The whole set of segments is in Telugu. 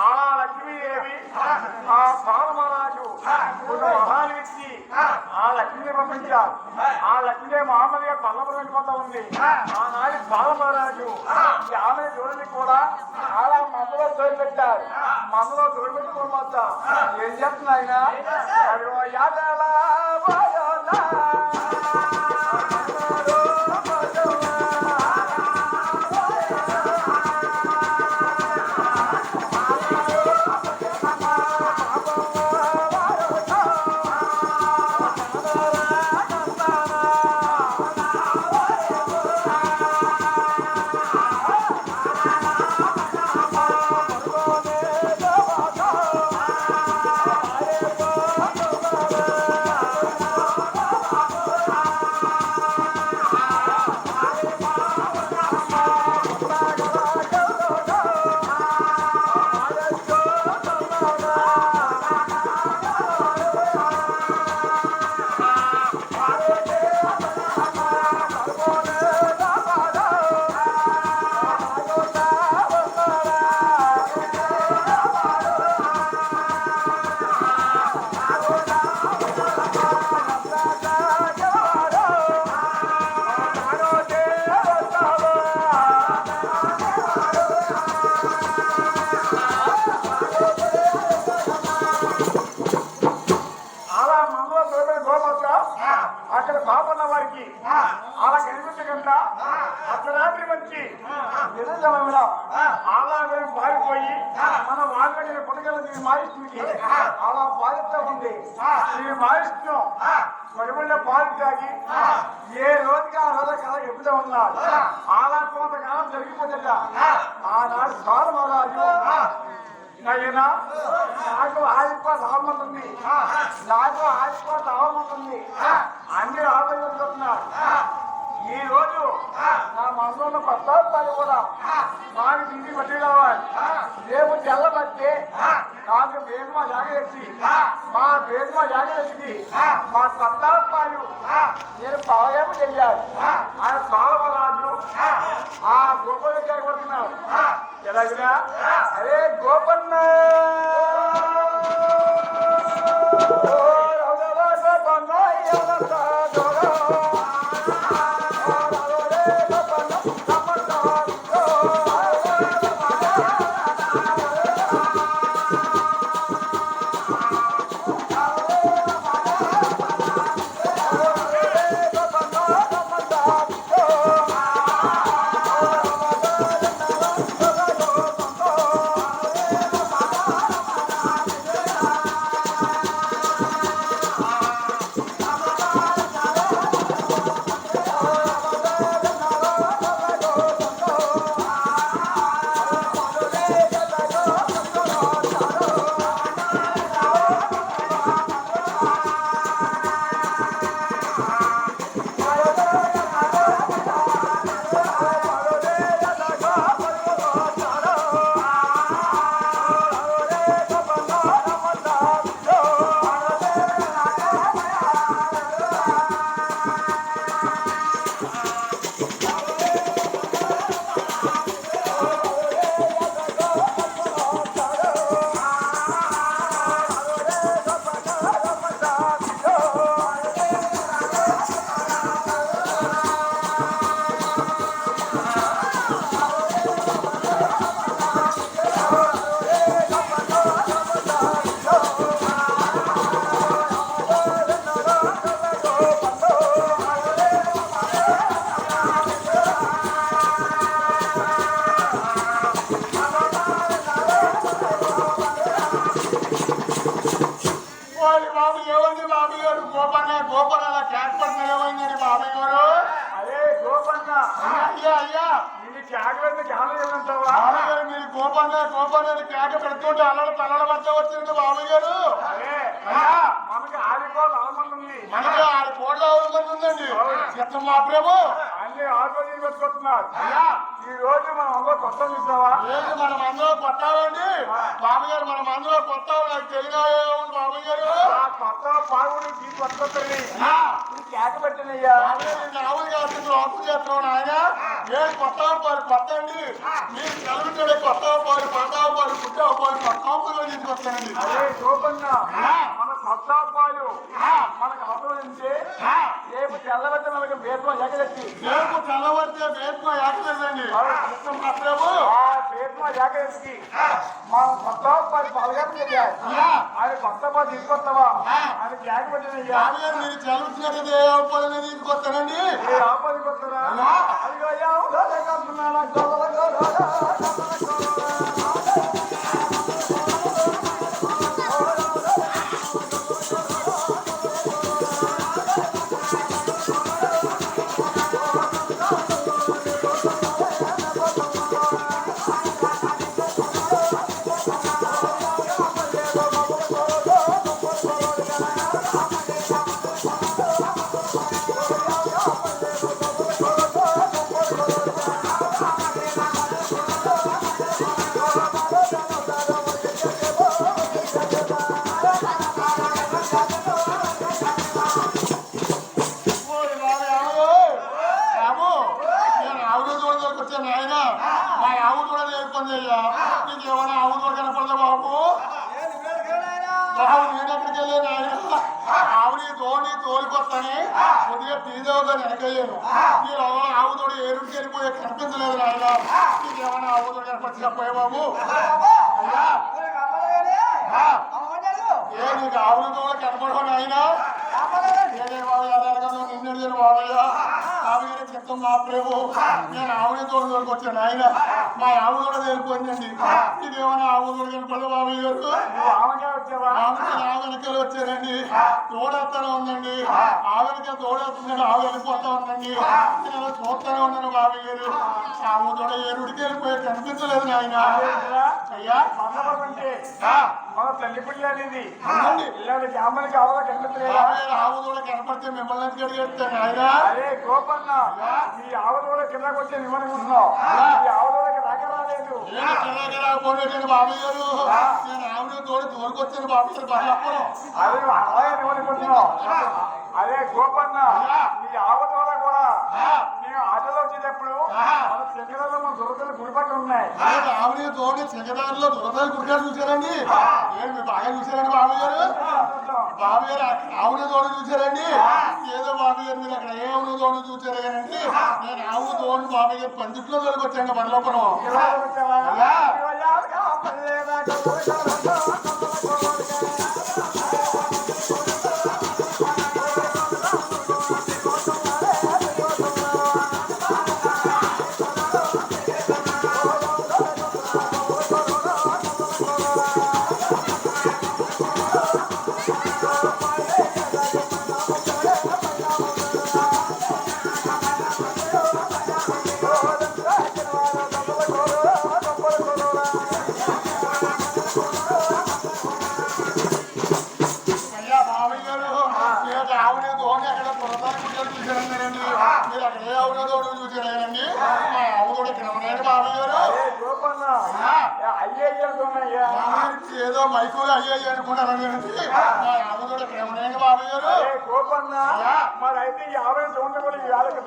ఆ లక్ష్మీదేవి ఆ పాలమహారాజు ఒక వరాలు ఇచ్చి ఆ లక్ష్మీని పంపించారు. ఆ లక్ష్మీ మామూలుగా పల్లపు వెళ్ళిపోతా ఉంది. ఆనాడు పాలమహారాజు ఆమె చూడని కూడా అలా మందులో తోడు పెట్టారు. మందులో తోడు పెట్టుకోమొత్తా ఏం చెప్తున్నాయన అక్కడ పాపన్న వారికి అలా కనిపించకుండా అర్ధరాత్రి వచ్చి ఎదుగుదల అలాగే పారిపోయి మన వాళ్ళని పుట్టగల మాయిస్తుంది అలా పాలిస్తూ ఉంది. ఈ మాయిస్తూ పడిపడిన పాలు తాగి ఏ రోజుకి ఆ రోజు కథ చెప్తూ ఉన్నారు. అలా కొంతకాలం జరిగిపోతుంట ఆనాడు సారు మహారాజు అయినా నాకు ఆదిపాటు అవమంటుంది, నాకు ఆదిపాటు అవమంటుంది అన్ని ఆలోచిస్తున్నారు. ఈ రోజు నా మనసులో పట్టాలు కూడా నాకు ఇంటికి పట్టి రావాలి. రేపు తెల్లబట్టి నాకు బేగమా జాగ్రత్తి మా బేగమా జాగ్రత్తి మా పట్టాలు నేను పాలయం చెయ్యాలి. ఆయన పాలమరాజు ఆ గోపన్న గారు కొడుతున్నారు. ఎలాగినా అరే గోపన్న కోపాన్ని కేక పెడుతుంటే అల్లలు తల్లల మధ్య వచ్చింది బాబయ్య గారు. మనకి ఆడిపోవాలి అవసరం మనకి 6 కోట్ల అవసరం ఉందండి. చెప్తాం మా ప్రభు అన్ని ఆరోగ్యం పెట్టుకుంటున్నారు. ఈ రోజు మనం అందరూ కొత్త చూసావా? లేదు మనం అందరూ కొత్తామండి బాబు గారు. మనం అందరూ కొత్త నాకు తెలియదు బాబు గారు. కొత్త పావుని తీసుకొస్తుంది కేక పెట్టినయ్యా. రావులు గారు లోపల చేస్తున్నాను ఆయన ఏడు కొత్త పాలు కొత్త అండి మీరు చదువుతాడే కొత్త పాలు పండవ పాలు పుట్టవ పాలు పక్కలో తీసుకొస్తానండి. అదే గోపన్న మన కొత్త పాలు మనకు అవసరమైతే రేపు తెల్లవద్ద మనకి వేప ఎగదెచ్చి రేపు తెల్లవరితే వేప యాకలేదండి మాత్రము ఆ వేప ఎగదెచ్చి మనం కొత్త పాలు పాలుగానే చేయాలి. ఆయన కొత్త పాలు తీసుకొస్తావా ఆయన జాగ్రత్త పెట్టినయ్యా మీరు చదువుతున్నట్టు ఏ పాలు తీసుకొస్తానండి. ఏ ఆపది కొత్తరా అదిగో అయ్యా కడుతున్నాడా ఆయన మా ఆవు కూడా నేర్పండి అయ్యా. నీకు ఏమైనా ఆవు కూడా కనపడదా బాబు? బాబు నేను ఎక్కడికి వెళ్ళాను ఆయన ఆవుని తోలికొస్తాని కొద్దిగా తీదేవుగా వెనకయ్యాను. మీరు ఆవు తోడు ఏరుడికి వెళ్ళిపోయే కనిపించలేదు ఆయన. నీకు ఏమైనా ఆవు తోడు కనపడి చెప్పాయి బాబు? అయ్యా ఏ నీకు ఆవుల తోడు కనపడమని ఆయన నేనే బాబు ఎలాగో నిన్నెడిదాను బాబయ్యా. ఆమె చెప్తాం మా ప్రేమ నేను ఆవుని తోడుకి వచ్చాను ఆయన మా ఆవు కూడా తేలిపోయిందండి. ఇదేమైనా ఆవు తోడు కనపడదు బాబయ్య గారు. ఆవెనకలు వచ్చారండి తోడెత్తనే ఉందండి. ఆవెనక తోడెత్తున్నాడు ఆవు వెళ్ళిపోతా ఉందండి. నేను చూస్తూనే ఉన్నాను బాబయ్య గారు. ఆవు తోడ ఏరుడికి వెళ్ళిపోయి కనిపించలేదు నాయన. అయ్యా మన తల్లి పిల్ల అనేది ఇలాంటి జామలకి ఆవుగా కనిపించలేదా? ఆవు తోడ కనపడితే మిమ్మల్ని అడిగేస్తాను ఆయన. అరే గోపన్న ఈ ఆవు తోడ కిందకు వచ్చే నిమ్మనుకుంటున్నావు. ఈ ఆవు తోడకి రాక రాలేదు. రాకపోలేదు బాబయ్య గారు. నేను ఆవుని తోడు తోడుకొచ్చాను బాబు గారు. అదే అలాగే నిమ్మనుకుంటున్నావు. అదే గోపన్న ఈ ఆవు తోడ కూడా నేను ఆటలో వచ్చేటప్పుడు మన శంకరాల్లో మన దురదలు గుడిపట్టు ఉన్నాయి. ఆవుని తోడు శంకరాల్లో దురదలు గుడిగా చూశారండి. మీరు బాగా చూశారండి బాబయ్య గారు. బాబయ్య గారు ఆవుని తోడు చూశారండి. ఏదో బాబయ్య గారు మీరు అక్కడ ఏ ఆవుని తోడు చూశారు కానండి. నేను ఆవు తోడు బాబయ్య గారు పందిట్లో తోడుకొచ్చాను బండ్లోపడం. ఆవుని తోడు ఎక్కడ పురదాన్ని పుట్టారు చూసారండి. మీరు అక్కడ ఏ ఆవుని తోడు చూసారండి. మా ఆవు కూడా ఇక్కడ ఉన్నాయండి బాబయ్య గారు. ఏదో మైకులు అయ్యాయి అనుకుంటారండి. మా ఆవు కూడా ఇక్కడ ఉన్నాయండి బాబయ్య గారు. మరి అయితే ఈ ఆవుని తోడు కూడా ఈ ఆవుకి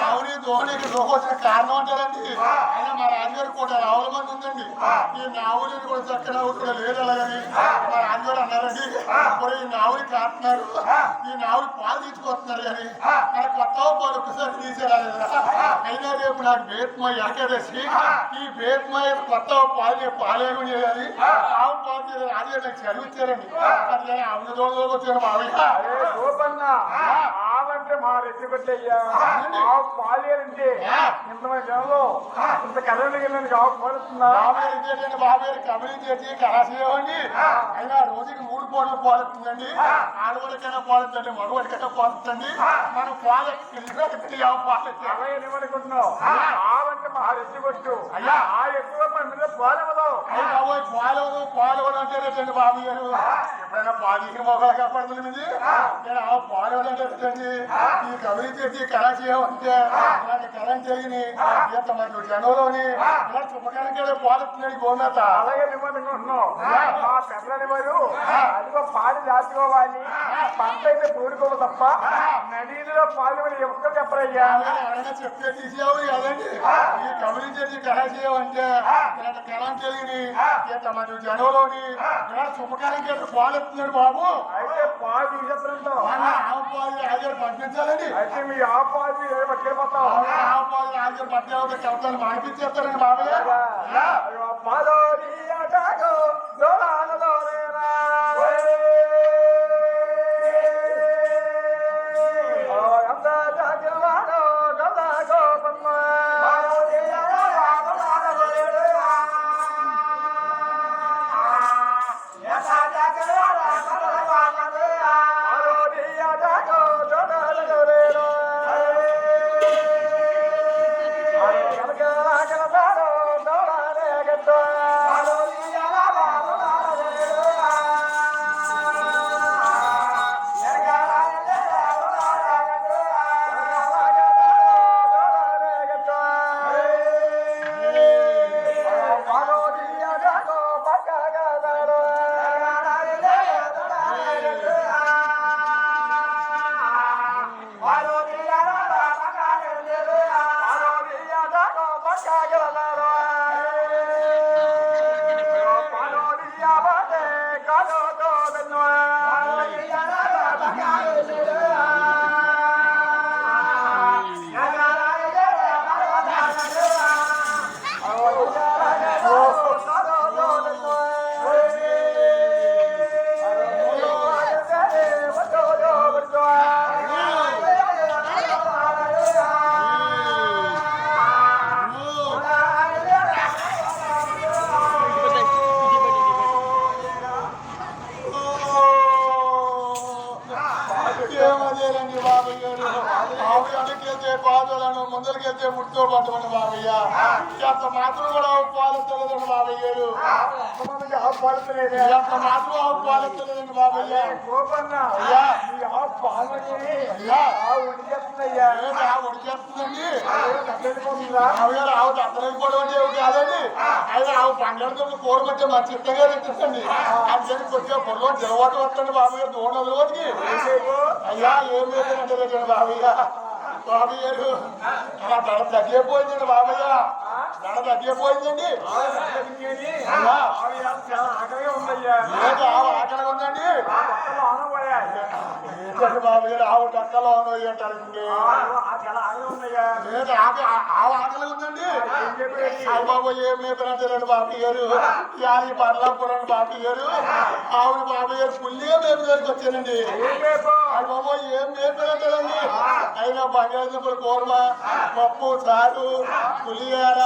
ఆవుని తోడు ఇక్కడ వచ్చిన కారణం అంటారండి. అయినా మా రాజుగారు కూడా ఆవుల మంది ఉందండి. ఈ ఆవుని కూడా చక్కని ఆవు కూడా లేదు అలాగని మా రాజుగారు అన్నారండి. ఈ ఆవుని కాస్తున్నారు ఈ ఆవుని పాలు తీసుకొస్తున్నారు కానీ నాకు కొత్త పాలు ఒక్కసారి తీసేరాలేదా. అయినా రేపు నాకు బేత్మ ఏకాదశి ఈ బేత్మ కొత్త పాలు పాలేమో చేయాలి ఆవు పాలు చేయాలి. అదే నాకు చదివించారండి. అందుకని ఆవుని తోడు వచ్చాను మావయ్య. ఆవంటే మా రెడ్డి పెట్టయ్యా ఆవు పాలేదంటే ఇంతమంది జనంలో ఇంత కదలికి వెళ్ళి ఆవు పాలుతున్నా బాబు కబడ్డీ చేసి కళాశేవండి. అయినా రోజుకి 3 పూటలు పాలుతుందండి. ఆడవాడికైనా పాలుతుంది మగవాడికైనా పాలుతుంది. మనం పాలు అలాగే ఏమనుకుంటున్నావు ఆవంటే మా రెడ్డి కొట్టు అయ్యా. ఆ ఎక్కువ మీద పోలేవదు పాలు అంటే రేటండి బాబు గారు ఎప్పుడైనా పాలు మొక్కలు కాపాడుతుంది మీది నేను ఆ పాలు అంటే ఈ కబరి చేసి కళా చేయమంటే ఇలాంటి కళం చేయని ఎంతమంది జనంలోని ఇలా చుప్పకానికి పాలుతున్నాడు గోమాత అలాగే నిబంధనగా ఉంటున్నావు మా పెద్దలని వారు అదిగో పాలు దాచుకోవాలి పంట అయితే పూడుకోవు తప్ప నదీలో పాలు ఎక్కడ చెప్పరయ్యా ఎవరైనా చెప్తే తీసేవాడు కదండి ఈ కబరి చేసి కళా చేయమంటే ఇలాంటి కళం చేయని ఎంతమంది జనంలోని ఇలా చుప్పకానికి పాలుస్తున్నాడు బాబు అయితే పాలు తీసేస్తారంతో ఆవు పాలు రాజు పంపించాలండి అయితే మీ ఆ పాలు పట్టుకెళ్ళిపోతావు ఆవు పాలు రాజు పట్టే కవితలు మానిపించేస్తారండి బాబు పాలో పాదులను ముందరికెళ్తే ముట్టుతో పట్టమని బాబయ్య ఎంత మాత్రం కూడా పాలెత్తలేదండి బాబయ్యారు ఆవు పాలుతలేదు ఎంత మాత్రం పాలెత్తలేదండి బాబయ్య అయ్యా ఈ ఆవు పాలు అయ్యా ఆవు ఉడికేస్తుందయ్యా ఉడికేస్తుందండి దెబ్బతిపోతుందా బాబయ్యారు ఆవు దత్తలేకపోవడం అంటే కాదండి అయితే ఆవు పండుగతో కోరమంటే మంచి ఇష్టంగా తింటుందండి అందుకని కొద్దిగా పొలం జలవాటు వస్తుంది బాబయ్యారు దూడలు రోజుకి అయ్యా ఏం లేదంటే బాబయ్య బాబయ్యారు అలా దడ తగ్గిపోయిందండి బాబయ్య దడ తగ్గిపోయిందండి ఆకలిగా ఉందయ్యా ఏంటి ఆవు ఆకలిగా ఉందండి ఏంటండి బాబయ్యారు ఆవు డక్కలో అంటారండి ఏంటి ఆవు ఆకలిగా ఉందండి అయ్య బాబు ఏం మేపనంటారండి బాబయ్యారు ఈ పర్లాపురం బాబయ్యారు ఆవుని బాబయ్యారు పుల్లిగా మేపడానికి వచ్చానండి అయ్య బాబు ఏం మేపనంటారండి అయినా బంగాళదుంపల కూరమ పప్పు చారు పులిహార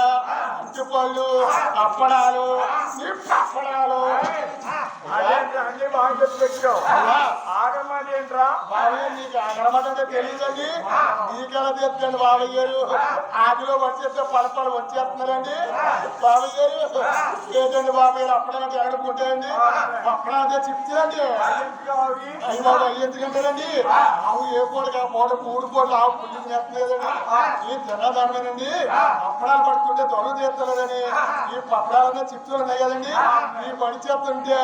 అరటిపళ్ళు అప్పడాలు అప్పడాలు అన్ని బాగా చెప్పి పెట్టావు ఆగమని ఏంట్రా బాబయ్య నీకు ఆగడమంటే తెలియదండి నీకెలా తెచ్చండి బాబయ్య గారు ఆదిలో వచ్చేస్తే పలపలు వచ్చేస్తున్నారండి బాబయ్య గారు ఏంటండి బాబయ్య గారు అప్పడంటే ఎగడుకుంటాయండి అప్పడంటే చిప్తాయండి అయ్యి బాబు అయ్యి ఎందుకంటారండి ఆవు ఏ పూటకి ఆ పూట 3 పూటలు ఆవు పుల్లి చేస్తలేదండి ఈ తిన్నదామేనండి అప్పడాలు పడుతుంటే దొంగ చేస్తలేదని ఈ పప్పడాలన్నా చిప్తులు ఉన్నాయి కదండి ఈ పని చేస్తుంటే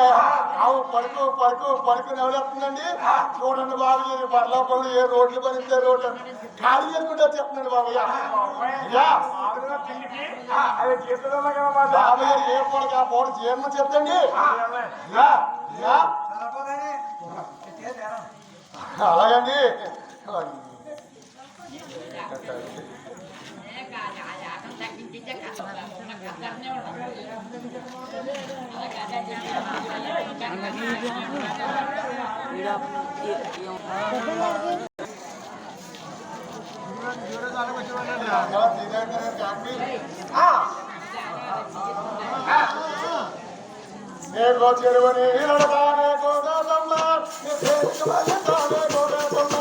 ఆవు పడుకు పడుకు పడుకు ఎవరేస్తుందండి చూడండి బాబు బర్లాపల్లి ఏ రోడ్లు పనిస్తే రోడ్లు ఖాళీ చేసుకుంటే చెప్తున్నాడు బాబయ్య బాబయ్య ఏ పూటకి ఆ పూట జీర్ణం చెప్తండి అలాగండి నేను చెరువని నడగానే గోదాసమ్మ గోదాసమ్మ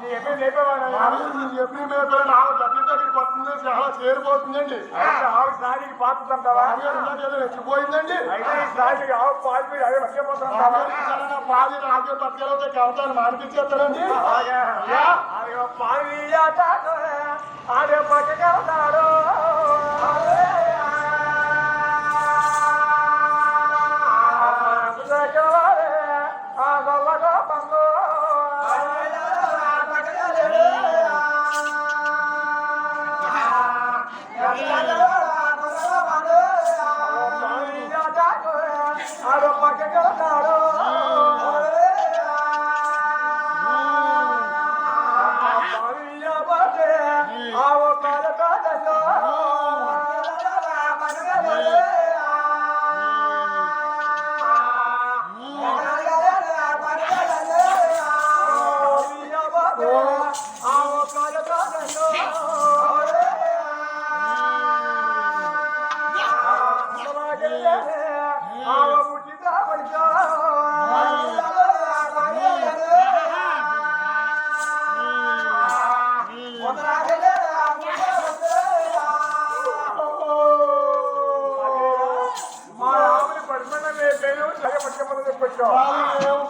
నీ ఎప్పుడు లేపేవాడు ఎప్పుడు మేపే నాకు దగ్గరికి వస్తుంది చాలా చేరిపోతుందండి ఆవు సారికి పాతుంటావా రెచ్చిపోయిందండి అయితే ఈ సారికి ఆవు పాలు అదే మర్చిపోతున్నావా పాది రాజ్యం పట్టుకెళ్ళి కవతాను మానిపించేస్తారండి పాలు ఆడే పట్టుకెళ్తాడు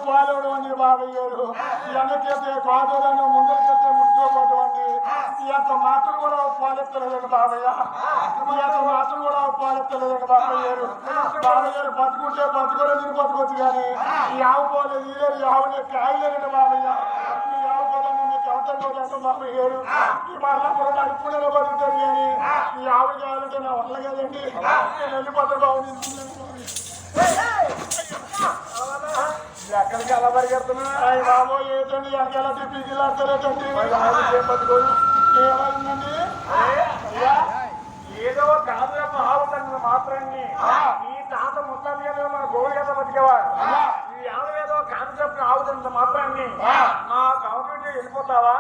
పాలవడం అండి బాబాయ్ గారు వెనకెత్తే కాదులను ముందరికెత్తే ముట్టుకోవటువంటి ఈ యొక్క మాటలు కూడా పాలెత్తలేదండి బాబయ్య ఈ యొక్క మాటలు కూడా పాలెత్తలేదండి బాబాయ్ గారు బతుకుంటే బతుకోలేదు నేను బతుకోవచ్చు కానీ ఈ ఆవు పోలేదు ఈ ఆవుని కాయలేదండి బాబయ్య ఈ ఆవు పోలేదు మీకు ఎవరు పోదంటే బాబాయ్ గారు ఈ మరలా కూడా నడుపుకునే బతుకుతారు కానీ ఈ ఆవు కావాలంటే నా వల్ల కదండి నేను వెళ్ళిపోతాను బాబు ఎక్కడికి అలా పరిగెడుతున్నా బాబు ఏంటండి ఎక్కడ పీజీలాడతారేటండి ఏమైందండి ఏదో కాదు ఆవుతుంది మాత్రాన్ని ఈ తాత ముత్తాది కదా మన గోవులు కదా బతికేవాడు ఈ ఆవు ఏదో కాన్సెప్ట్ ఆవుతుంది మాత్రాన్ని నా కౌంటీ వెళ్ళిపోతావా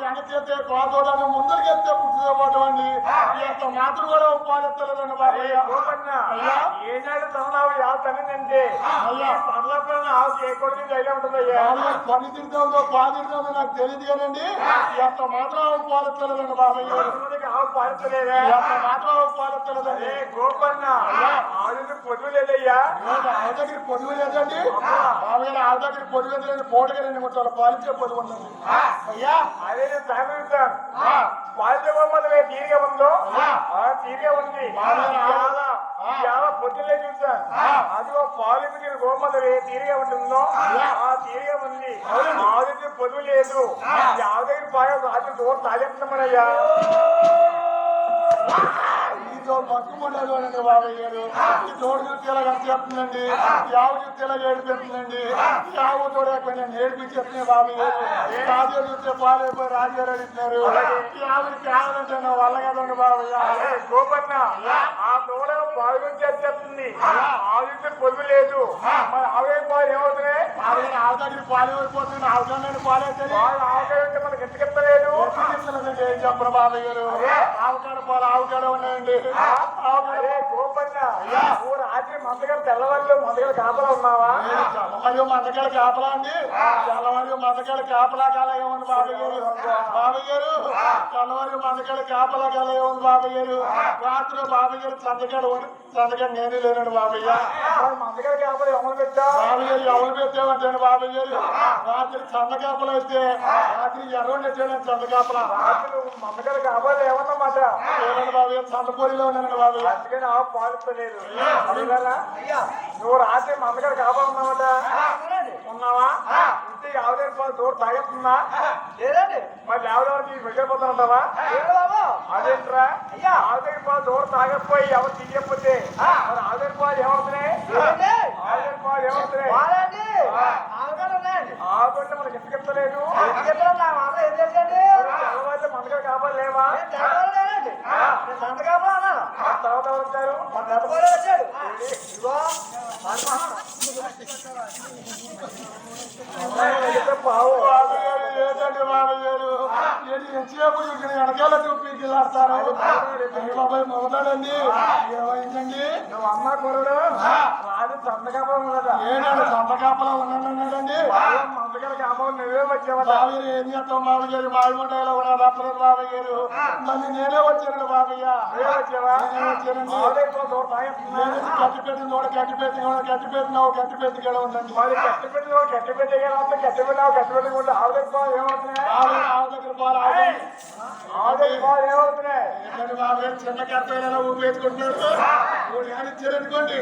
వెనకెత్తే కోదోళ్ళని ముందరికెత్తే పుట్టుకోవటం అండి ఈ యొక్క మాటలు కూడా పాలెత్తలేదండి బాబయ్య ఏనాడు తనలావు యావ తనిందంటే పనులపై ఆవు ఏ కొడుకు ధైర్యం ఉంటుందయ్యా పని తింటుందో పాదింటుందో నాకు తెలియదు కదండి ఈ యొక్క మాటలు పాలెత్తలేదండి బాబయ్య ఆవు పాలించలేదా ఈ యొక్క మాటలు పాలెత్తలేదండి గోపన్న ఆవు పొదువు లేదయ్యా ఆవు దగ్గర పొదువు లేదండి బాబయ్య ఆవు దగ్గర పొదువు లేదండి పూటగా 2 ముట్టాలు పాలించే పొదువు ఉందండి అయ్యా అదే నేను సహకరిస్తాను పాలించబోతే తీరిగా ఉందో తీరిగా ఉంది పొద్దులే చూసాను అది పాలు గోమది తీరిగా ఉంటుందో ఆ తీరిగా ఉంది ఆవుకి పొదువు లేదు ఆవు దగ్గర బాగా రాత్రి దూరం తాగేస్తున్నామయ్యా మక్కుమండీ బాబాయ్ గారు ఈ తోడు చూస్తే ఇలా చెప్తుందండి ఈ ఆవు చూస్తే ఇలా ఏడిపెడుతుందండి ఈ ఆవు తోడైపోయి ఏడిపించేస్తున్నాయి బాబాయ్ గారు రాజు చూస్తే పాలైపోయి రాజుగారు అడుగుతున్నారు ఈ ఆవుని కావాలంటే నా వల్ల కదండి బాబాయ్ గోపన్న ఆ తోడ పాలు గురించి చెప్తుంది ఆవు పొదువు లేదు మరి ఆవే పాలు ఏమవుతున్నాయి ఆవు దగ్గర పాలు అయిపోతుంది ఆవు కన్నా పాలైతే ఆవుకాయ మనకి ఎత్తుకెత్తలేదు ఏం చెప్పరు బాబాయ్ గారు ఆవుకాడ పాలు ఆవుకాడ ఉన్నాయండి రాత్రి మందగారు తెల్లవాళ్ళు మందగారు కాపలా ఉన్నావా మరియు మందకాయలు కాపలా అండి తెల్లవారు మందకాయలు కాపలా కాలగా ఉంది బాబాయ్ గారు తెల్లవారు మందకాయలు కాపలా కాలగా ఉంది బాబాయ్ గారు రాత్రి బాబాయ్ గారు సందకాడ నేను లేనండి బాబయ్య మందగారు కాపలా ఎవరు పెట్టా బాబాయ్ గారు ఎవరు పెట్టామంటే బాబాయ్ గారు రాత్రి చంద కాపలా అయితే రాత్రి ఎర్రని వచ్చాడు చంద కాపలా మందగారు కాపలా ఏమన్నమాట ఏమండి బాబాయ్ చందపూరిలో ఉన్నానండి బాబాయ్ అందుకని ఆ పాలుతలేదు నువ్వు రాత్రి మందగారు కాపలా ఉన్నావట ఉన్నావా ఇంటి ఆవుదేరు పాలు దూరం తాగేస్తుందా లేదండి మరి ఎవరెవరికి వెళ్ళిపోతానంటావా అదేంట్రా ఆవుదేరు పాలు దూరం తాగకపోయి ఎవరు తీయకపోతే మరి ఆవుదేరు పాలు ఏమవుతున్నాయి ఆవుదేరు పాలు ఏమవుతున్నాయి ఆవుకుంటే మనకి ఎందుకు చెప్తలేదు మందగారు కాపాలి లేవా తర్వాత వచ్చారు పావు ఏంటండి బాబాయ్ గారు ఎంతసేపు వెనకాల చూపిలాడతారు బాబాయ్ మొదలండి ఏమైందండి నువ్వు అమ్మ కురుడు రాజు సంతకాపలం కదా ఏంటండి సొంత కాపలా ఉన్నాడండి మందగల కాపలం నువ్వే వచ్చావా బాబాయ్ ఏం చేస్తాం బాబాయ్ గారు మాడిమండలో ఉన్నారు అప్పుడు బాబాయ్ గారు మళ్ళీ నేనే వచ్చానండి బాబాయ్య నువ్వే వచ్చావా నేనే వచ్చానండి కట్టి గట్టి పెట్టినావు గట్టి పెట్టి గడ ఉందండి మరి కట్టి పెట్టకుండా ఆవులెక్కువ ఏమవుతున్నాయి ఆవు దగ్గర పోవాలి ఆవులెక్కువ ఏమవుతున్నాయి ఏంటండి బాబాయ్ చిన్న కట్టేలా ఊపేసుకుంటున్నారు ఇచ్చారనుకోండి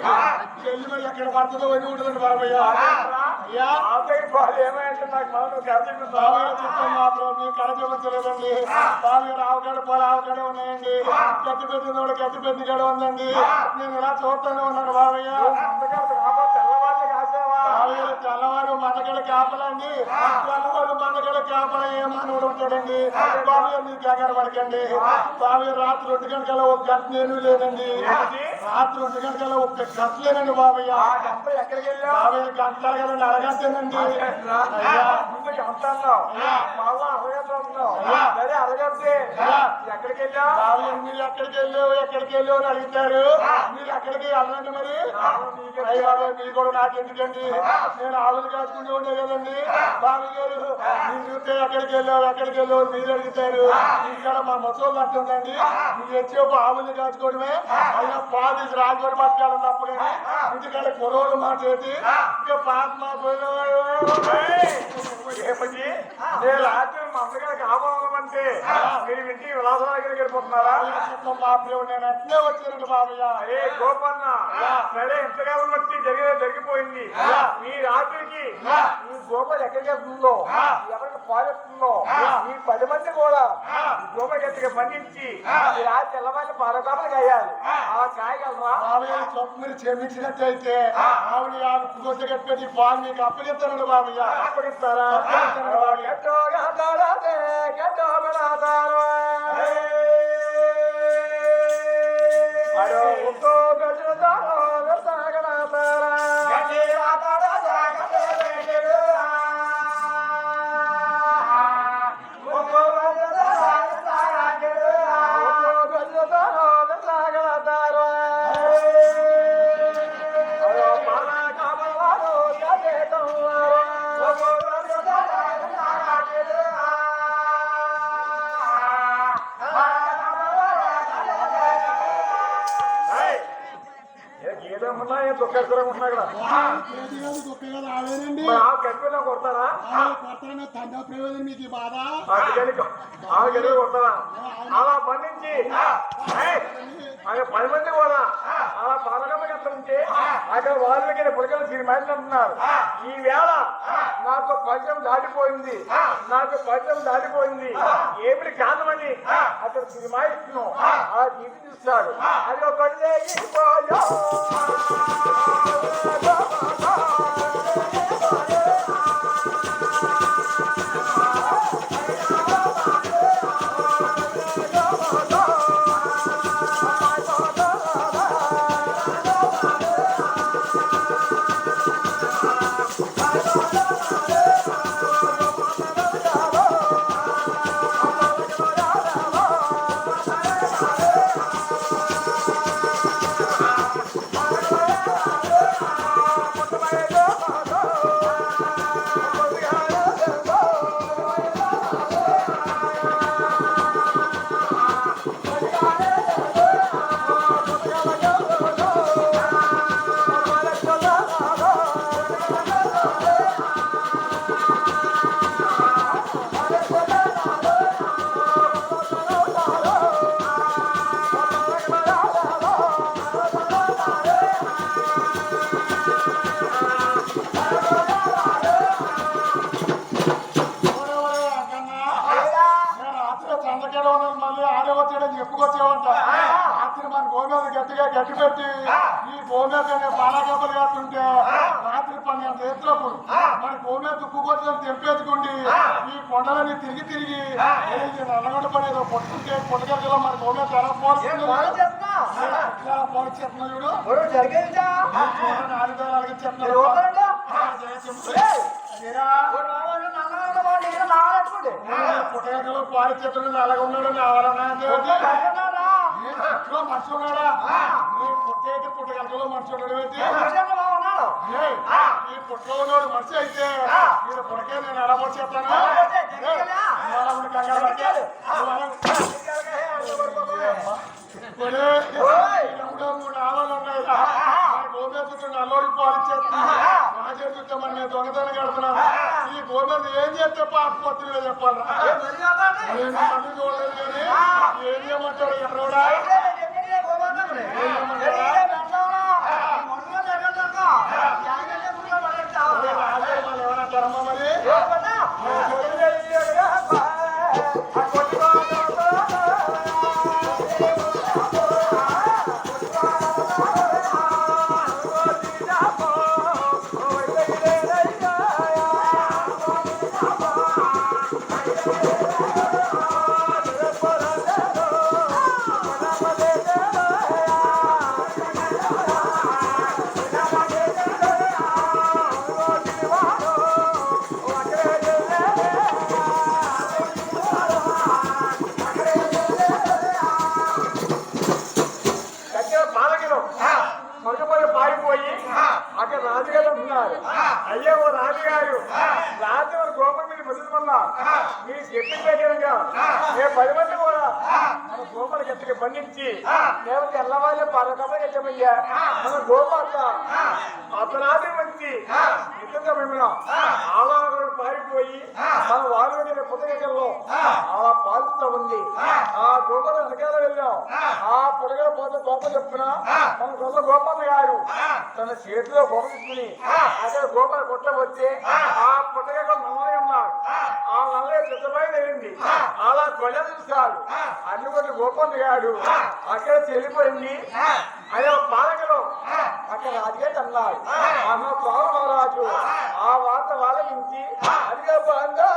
వెళ్ళి మరి ఎక్కడ పడుతుందో వచ్చి ఉంటుందండి బాబాయ్య అయ్యా ఏమైంటే నాకు మనం బాబాయ్ చెప్తాం మాత్రం మీరు కడ చూపించలేదండి బాబాయ్ ఆవుకాడ పోల ఆవుకాడ ఉన్నాయండి గట్టి పెట్టిన గట్టి పెట్టి గడ ఉందండి నేను ఇలా చూస్తానే ఉన్నాను బాబాయ్య తెల్లవాళ్ళు కాసావా బాబాయ్ తెల్లవారు మందగడ కాపలండి తెల్లవారు మందగడ కాపల ఏమని ఉంటాడండి బాబాయ్ మీరు కంగారు పడకండి బాబాయ్ రాత్రి 2 గంటల ఒక గంట నేను లేనండి రాత్రి 2 గంటల ఒక గంట లేనండి బాబాయ్య ఎక్కడికి వెళ్ళావు బాబాయ్ గంటలు కదండి అరగంటేనండి అయ్యా ముందు గంట అన్నావు మళ్ళా అరగంట అన్నావు సరే అరగంటే ఎక్కడికి వెళ్ళావు బాబాయ్ మీరు ఎక్కడికి వెళ్ళావు అని అడుగుతారు మీరు ఎక్కడికి వెళ్ళండి మరి అయ్యి బాబాయ్ మీరు కూడా నాకు ఎందుకండి నేను ఆవులు కాచుకుంటూ ఉండే కదండి బాబాయ్ గారు మీరు చూస్తే ఎక్కడికి వెళ్ళావు మీరు అడుగుతారు ఇక్కడ మా ముసలు అంటుందండి మీరు వచ్చేపు ఆవులు కాచుకోవడమే అయినా పాలు రాజుగారు పట్టుకెళ్ళినప్పుడు ఇంటికంటే కురవలు మాట్లాడి ఇంకా పాత మా నేను రాత్రి మా అమ్మగారికి ఆపమంటే మీరు ఇంటికి విలాసం దగ్గరికి వెళ్ళిపోతున్నారా మా ప్రేమ నేను అట్లే వచ్చానండి బాబయ్య అరే గోపన్న సరే ఎంతగా ఉన్నట్టు జరిగిపోయింది మీ రాత్రికి ఈ గోపం ఎక్కడికి వెళ్తుందో ఎవరికి పాలిస్తుందో ఈ 10 మంది కూడా గోప గట్టిగా పండించి ఈ రాత్రి తెల్లవారి పరకాపలు కాయాలి ఆ కాయగలరా బాబయ్య చొప్పు మీరు క్షమించినట్టయితే ఆవిడ గొడ్డ కట్టి పాలు మీకు అప్పగిస్తానండి బాబయ్య అప్పగిస్తారా కొడతారా తండ్రి ప్రయోజనం మీకు బాధ కొడతారా అలా పండించి 10 మంది కూడా అలా పాలకమ్మకి ఉంటే అక్కడ వాళ్ళకి పుడకలు సినిమాలు అంటున్నారు ఈ వేళ నాకు పద్యం దాటిపోయింది ఏమిటి కారణమని అక్కడ సినిమా ఇస్తున్నాం ఆ తీపి చూస్తాడు అది ఒకటి చెప్పుకొచ్చేవంట రాత్రి మన గోమేద గట్టిగా గట్టి పెట్టి ఈ గోమేద పాలకప్పలు కాస్తుంటే రాత్రి 12 ఎత్తులప్పుడు మన గోమేద దుక్కుకొచ్చి తెంపేసుకుండి ఈ కొండలని తిరిగి నల్లగొండ పడేదో పొట్టుకుంటే పొట్టగల్లో మన గోమేద ఎలా పోల్చుకుంది చూడు అలాగే చెప్తున్నారు ఆడుకోండి. పుట్టగలో పాడి చెప్తున్నా అలాగ ఉన్నాడు నా ఎవరన్నా మనిషి ఉన్నాడా పుట్టేటి పుట్టగలో మనిషి ఉన్నాడు ఈ పుట్టలో ఉన్నాడు మనిషి అయితే మీరు పుట్టకే నేను ఎలా మనిషి చెప్తాను మూడు ఆవాలు ఉన్నాయి నల్లోడికి పాలు చేస్తున్నా మా చేస్తుంటే మరి నేను దొంగతనం కడుతున్నాను ఈ గోధుమ ఏం చేస్తే పాపత్తులు చెప్పాలి నేను మళ్ళీ చూడలేదు కానీ ఏం చేయమంటాడు ఎక్కడోడా ఏమైనా ధర్మ మరి పారిపోయి అక్కడ రాజుగారు ఉన్నారు. అయ్యో ఓ రాజుగారు రాజుగారు గోపం మీద బతుకుతున్నా మీరు చెప్పిన దగ్గరగా మేము 10 మంది కూడా మన గోపల గట్టికి బంధించి మేము తెల్లవాళ్ళ పరకమని చెప్పయ్యా మన గోపాత అతనాది మంచి నిజంగా మేము ఆలాగ పారిపోయి మన వారు పుస్తకంలో అలా పాలుతూ ఉంది. ఆ గోపల వెనకాల వెళ్ళాం. ఆ పుడగల పోతే గోప చెప్పున మన గొప్ప గోపాల గారు తన చేతిలో గొప్ప తీసుకుని అక్కడ గోపాల కొట్ట వచ్చి ఆ పుట్టగలో నల్లగా ఉన్నారు. ఆ నల్లగా చిత్తపై వెళ్ళింది. అలా కొలలు చూశారు. అన్ని కొట్టి గోపాల గారు అక్కడ చెల్లిపోయింది. అదే పాలకలో అక్కడ రాజుగా అన్నారు. అన్న స్వామి మహారాజు ఆ వార్త వాళ్ళ నుంచి అదిగా బంగా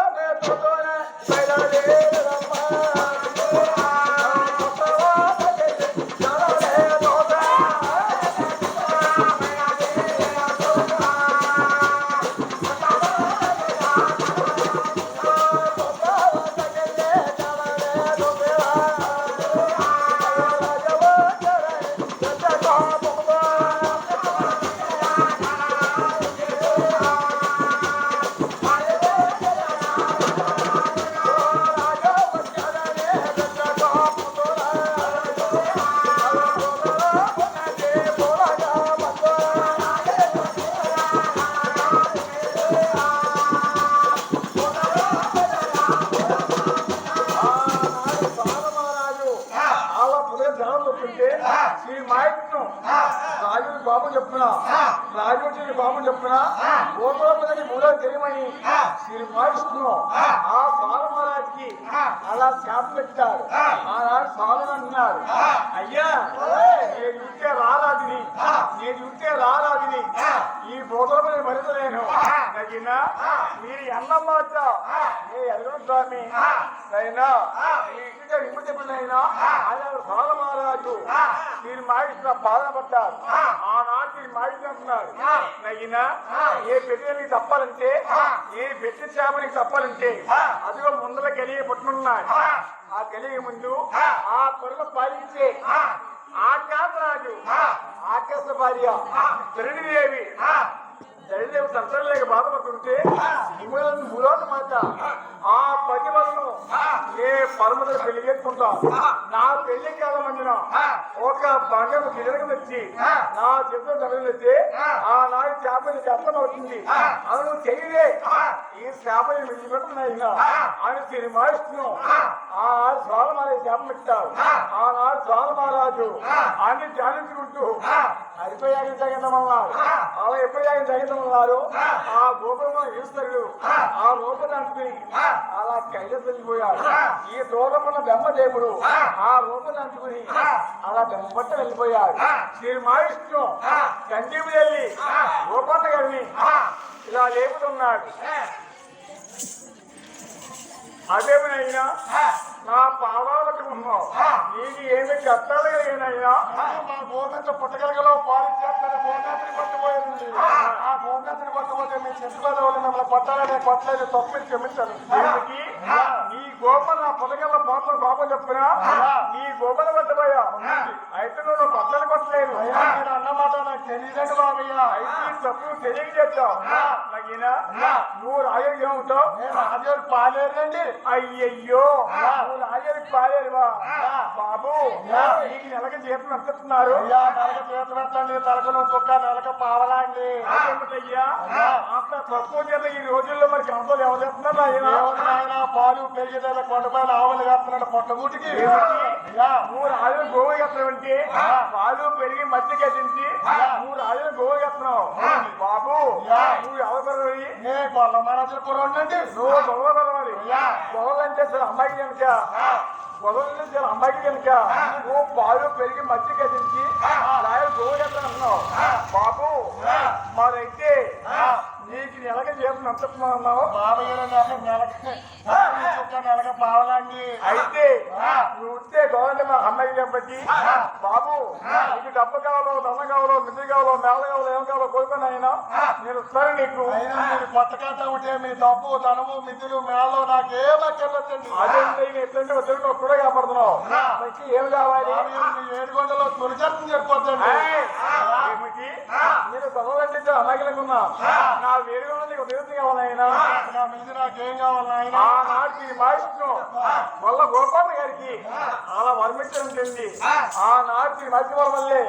బాబు చెప్పున రాజు బాబు చెప్పున గోపాలపతి మూడో తెలియమని శ్రీ మాయిస్తున్నాం. ఆ స్వామి మహారాజ్కి అలా శాప పెట్టారు. ఆనాడు స్వామి అన్నారు, అయ్యా నేను చూస్తే రారాదిని ఈ గోపాలపతి మరించలేను. నగినా మీరు అన్నం మాట నేను ఎదగను స్వామి అయినా ఇప్పుడు చెప్పినైనా ఆయన స్వామి మహారాజు మీరు మాయిస్తున్న బాధ పడ్డారు. ఆనాటి మాట్లాడుతున్నారు, నయ్యినా ఏ పెట్టి తప్పాలంటే ఏ పెట్టి చేపనికి తప్పాలంటే అదిగో ముందర కలిగి పుట్టున్నాడు. ఆ కలిగి ముందు ఆ పొరలు పాలించే ఆకాశరాజు ఆకాశ భార్య ధరణిదేవి దళిదేవి సంతానం లేక బాధపడుతుంటే మూడోది మాట ఆ 10 వలను ఏ పరమతులు పెళ్లి చేసుకుంటాం. నా పెళ్లి కాలమందిన ఒక బంగారు గిడకు తెచ్చి నా చేతిలో డబ్బులు తెచ్చి ఆ నాడు చేపని అర్థం అవుతుంది. అది నువ్వు చెయ్యలే ఈ చేపని విడిచిపెట్టున్నాయినా అని సినిమాయిస్తున్నావు. ఆ స్వామి మహారాజు చేప పెట్టారు. ఆనాడు స్వామి మహారాజు అన్ని ధ్యానించుకుంటూ అయిపోయాక జగన్నమన్నారు. అలా ఎప్పుడైనా జగన్నమన్నారు. ఆ గోపురం ఈశ్వరుడు ఆ రూపదానికి అలా కైలాసం వెళ్ళిపోయాడు. ఈ దూరమున్న బ్రహ్మదేవుడు ఆ రూపం అంటుకుని అలా బెమ్మపట్ట వెళ్ళిపోయాడు. శ్రీ మహావిష్ణు సంజీవుడు వెళ్ళి గోపన్న గారిని ఇలా లేపుతున్నాడు. అదేమైనా ఆ పాదాలకు ఉన్నావు నీకు ఏమి కట్టాలి కలిగినయ్యా మా గోమెంత పుట్టగలగలో పాలిచ్చేస్తాను గోమెంతని పట్టుపోయింది ఆ గోమెంతని పట్టుపోతే మీ చెట్టు మీద వాళ్ళు మిమ్మల్ని కొట్టాలని కొట్టలేదు తప్పు క్షమించాలి దీనికి నీ గోపల నా పొదగల పాపం పాపం చెప్పుకున్నా నీ గోపల పట్టబోయా అయితే నువ్వు కొట్టలు కొట్టలేదు అయ్యా నేను అన్నమాట నాకు తెలియదండి బాబయ్య అయితే ఈ తప్పు తెలియజేస్తావు నగినా నువ్వు రాజు ఏముంటావు నేను రాజుగారు పాలేరండి అయ్యయ్యో నువ్వు రాజానికి పాలేరువా బాబు నీకు నెలకి జీతం ఎంతున్నారు అయ్యా నెలక చేతి పెట్టండి తలకను కుక్క నెలక పావలాండి ఏమిటయ్యా అంత తక్కువ చేత ఈ రోజుల్లో మరి కంపలు ఎవరు చెప్తున్నారు ఆయన పాలు పెరిగేదాకా కొండపైన ఆవులు కాస్తున్నాడు పొట్టగూటికి నువ్వు రాజులు గోవు ఎత్తమంటే పాలు పెరిగి మధ్య కట్టించి నువ్వు రాజులు గోవు ఎత్తున్నావు బాబు నువ్వు ఎవరు పెరవాలి నే కొల్ల మనసులు పురండి నువ్వు గొడవ పెరవాలి గొడవలంటే సార్ అమ్మాయికి కనుక గొడవలంటే సార్ అమ్మాయికి కనుక నువ్వు పాలు పెరిగి మధ్య కట్టించి రాజులు గోవు ఎత్తన్నావు బాబు మరైతే నీకు నెలకి జీతం ఎంత అన్నావు బాబయ్య నెలక పావలాండి అయితే నువ్వు ఉంటే గవర్నమెంట్ మా అమ్మాయి కాబట్టి బాబు నీకు డబ్బు కావాలో ధనం కావాలో నిధి కావాలో మేళ కావాలో ఏం కావాలో కోరుకుని అయినా నేను వస్తాను నీకు అయినా మీరు కొత్త కట్ట ఉంటే మీ డబ్బు ధనము మిద్దులు మేళలో నాకేమక్కర్లేదండి అదే ఎట్లంటే వద్దు ఒక్కడే కాపాడుతున్నావు నీకు ఏం కావాలి మీ 7 గంటలో తొలిచత్వం చెప్పొద్దండి ఏమిటి నేను గొడవలంటే అమ్మాయిలకున్నా నా వేరుగా నీకు నివృత్తి కావాలైనా నా మీద నాకేం కావాలి ఆయన ఆనాటి మాయిస్తున్నావు వల్ల గోపాల గారికి అలా వర్మించడం ఆనాటి మధ్య వల్లే